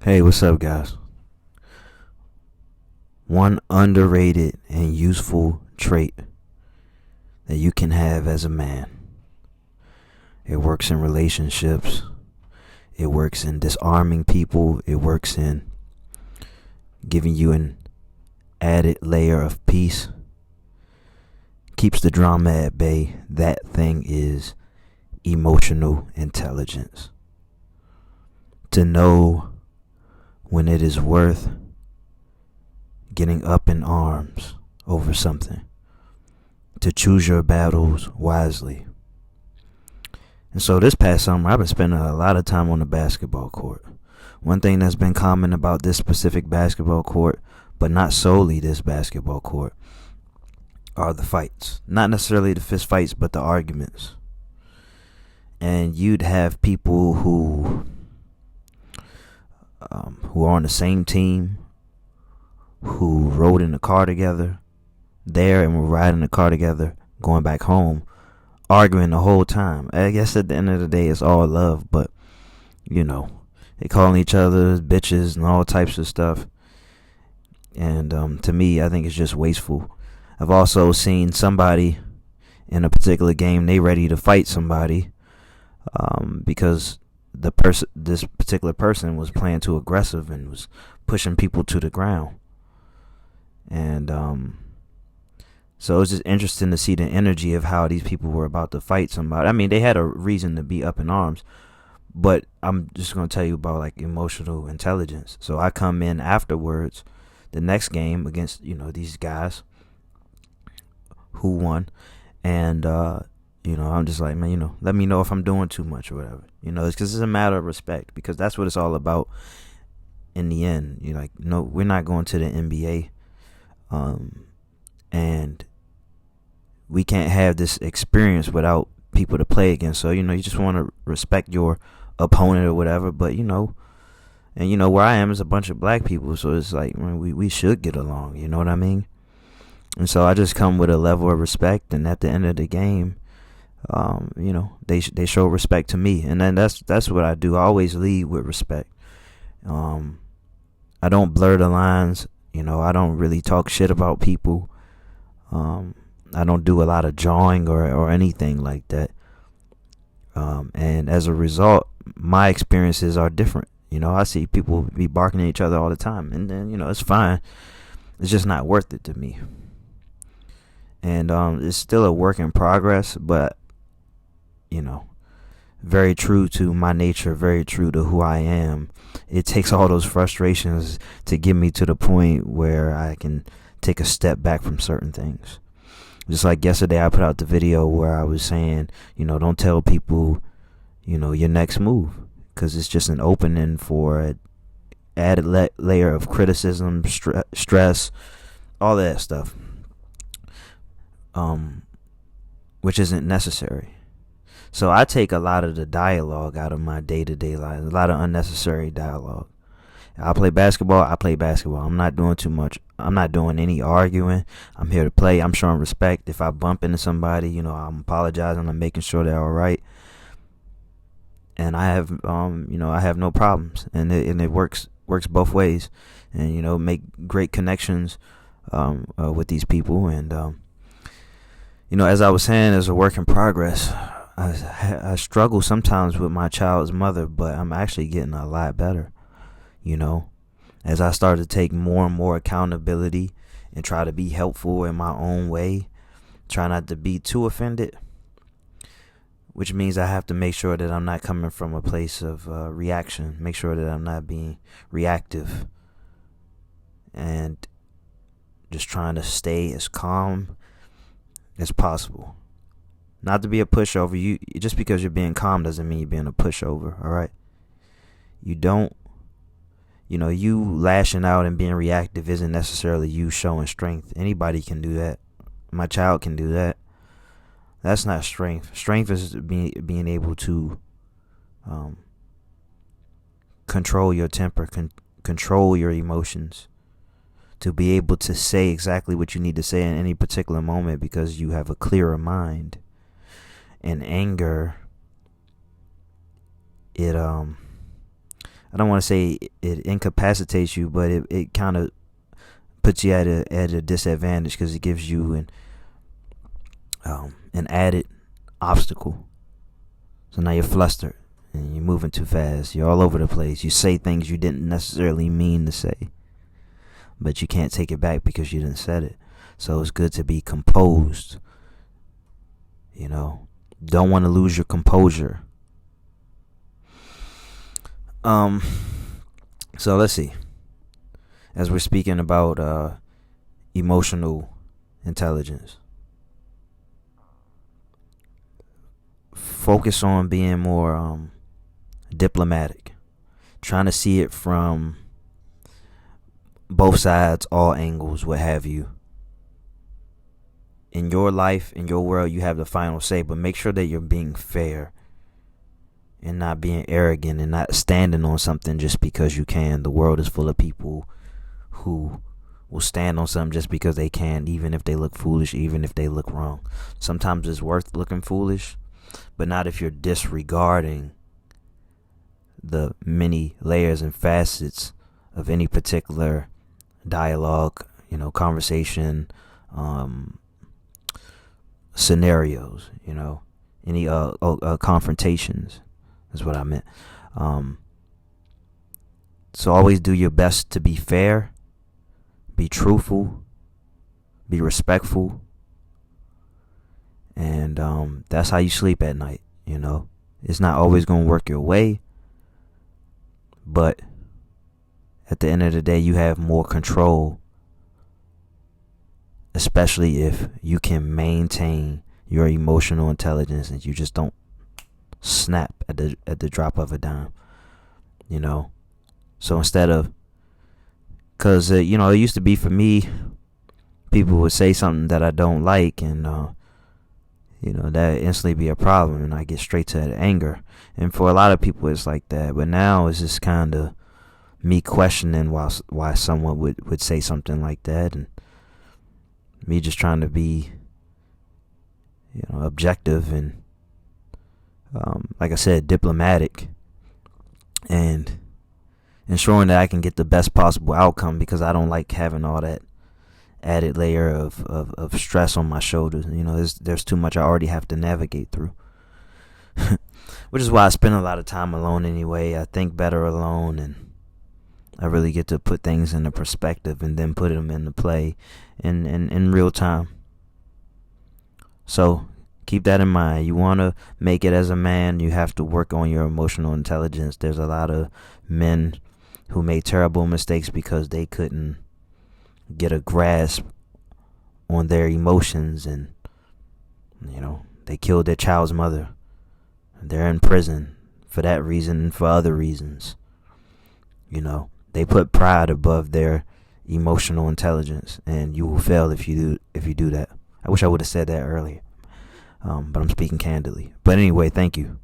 Hey, what's up, guys? One underrated and useful trait that you can have as a man. It works in relationships. It works in disarming people. It works in giving you an added layer of peace. Keeps the drama at bay. That thing is emotional intelligence. To know when it is worth getting up in arms over something. To choose your battles wisely. And so this past summer, I've been spending a lot of time on the basketball court. One thing that's been common about this specific basketball court, but not solely this basketball court, are the fights. Not necessarily the fist fights, but the arguments. And you'd have people who are on the same team, who rode in the car together, there and were riding the car together, going back home, arguing the whole time. I guess at the end of the day, it's all love, but they calling each other bitches and all types of stuff. And to me, I think it's just wasteful. I've also seen somebody in a particular game, they ready to fight somebody because this particular person was playing too aggressive and was pushing people to the ground. And so it was just interesting to see the energy of how these people were about to fight somebody. I mean, they had a reason to be up in arms, but I'm just going to tell you about like emotional intelligence. So I come in afterwards, the next game against, these guys who won. And, I'm just like, man, let me know if I'm doing too much or whatever. It's because it's a matter of respect, because that's what it's all about in the end. No, we're not going to the NBA. And we can't have this experience without people to play against. So, you just want to respect your opponent or whatever. But, and where I am is a bunch of black people. So it's like, man, we should get along. You know what I mean? And so I just come with a level of respect. And at the end of the game, they show respect to me. And then that's what I do. I always lead with respect. I don't blur the lines. I don't really talk shit about people. I don't do a lot of jawing or anything like that. And as a result, my experiences are different. I see people be barking at each other all the time. And then, it's fine. It's just not worth it to me. And it's still a work in progress, but, very true to my nature, very true to who I am. It takes all those frustrations to get me to the point where I can take a step back from certain things. Just like yesterday, I put out the video where I was saying, don't tell people, your next move, because it's just an opening for an added layer of criticism, stress, all that stuff, which isn't necessary. So I take a lot of the dialogue out of my day-to-day life, a lot of unnecessary dialogue. I play basketball. I'm not doing too much. I'm not doing any arguing. I'm here to play. I'm showing respect. If I bump into somebody, I'm apologizing. I'm making sure they're all right. And I have, I have no problems. And it works both ways. And, make great connections with these people. And, as I was saying, as a work in progress, I struggle sometimes with my child's mother, but I'm actually getting a lot better. As I start to take more and more accountability and try to be helpful in my own way, try not to be too offended, which means I have to make sure that I'm not coming from a place of reaction, make sure that I'm not being reactive, and just trying to stay as calm as possible. Not to be a pushover. Just because you're being calm doesn't mean you're being a pushover, all right? You lashing out and being reactive isn't necessarily you showing strength. Anybody can do that. My child can do that. That's not strength. Strength is being able to control your temper, control your emotions, to be able to say exactly what you need to say in any particular moment because you have a clearer mind. And anger, I don't want to say it incapacitates you, but it kind of puts you at a disadvantage because it gives you an added obstacle. So now you're flustered and you're moving too fast. You're all over the place. You say things you didn't necessarily mean to say, but you can't take it back because you didn't said it. So it's good to be composed. Don't want to lose your composure. So let's see. As we're speaking about emotional intelligence, focus on being more diplomatic, trying to see it from both sides, all angles, what have you. In your life, in your world, you have the final say, but make sure that you're being fair and not being arrogant and not standing on something just because you can. The world is full of people who will stand on something just because they can, even if they look foolish, even if they look wrong. Sometimes it's worth looking foolish, but not if you're disregarding the many layers and facets of any particular dialogue, conversation, scenarios, any confrontations is what I meant. So always do your best to be fair, be truthful, be respectful, and that's how you sleep at night. It's not always going to work your way, but at the end of the day, you have more control, especially if you can maintain your emotional intelligence and you just don't snap at the drop of a dime. So instead of, because it used to be for me, people would say something that I don't like, and that instantly be a problem, and I get straight to that anger. And for a lot of people, it's like that. But now it's just kind of me questioning why someone would say something like that, and me just trying to be, objective and, like I said, diplomatic, and ensuring that I can get the best possible outcome, because I don't like having all that added layer of stress on my shoulders. There's too much I already have to navigate through. Which is why I spend a lot of time alone anyway. I think better alone, and I really get to put things into perspective and then put them into play in real time. So keep that in mind. You want to make it as a man, you have to work on your emotional intelligence. There's a lot of men who made terrible mistakes because they couldn't get a grasp on their emotions, and they killed their child's mother. They're in prison for that reason and for other reasons. They put pride above their emotional intelligence, and you will fail if you do that. I wish I would have said that earlier, but I'm speaking candidly. But anyway, thank you.